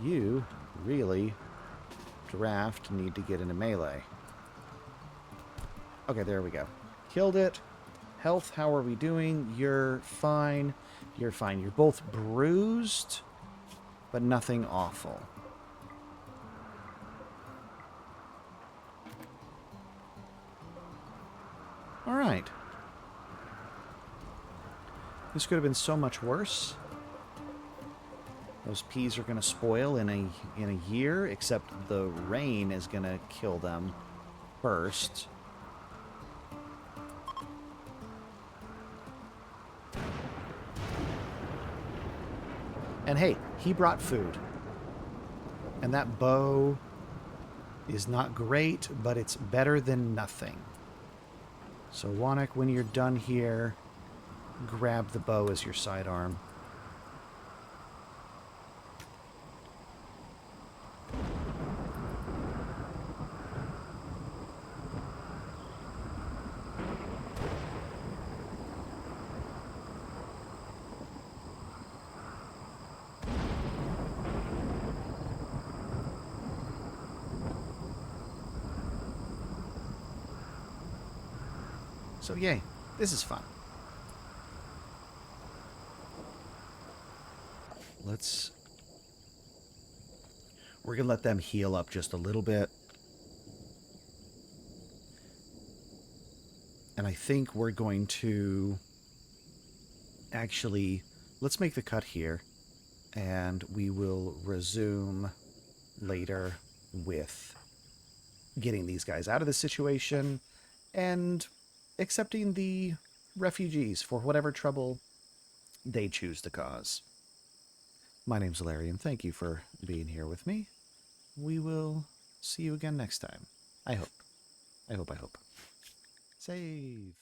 You really draft need to get into melee. Okay, there we go. Killed it. Health, how are we doing? You're fine. You're fine. You're both bruised, but nothing awful. Alright. This could have been so much worse. Those peas are going to spoil in a year, except the rain is going to kill them first. And hey, he brought food. And that bow is not great, but it's better than nothing. So, Wanek, when you're done here, grab the bow as your sidearm. So, yay, this is fun. We're going to let them heal up just a little bit. And I think we're going to actually, let's make the cut here. And we will resume later with getting these guys out of the situation and accepting the refugees for whatever trouble they choose to cause. My name's Larry, and thank you for being here with me. We will see you again next time. I hope. I hope. Save.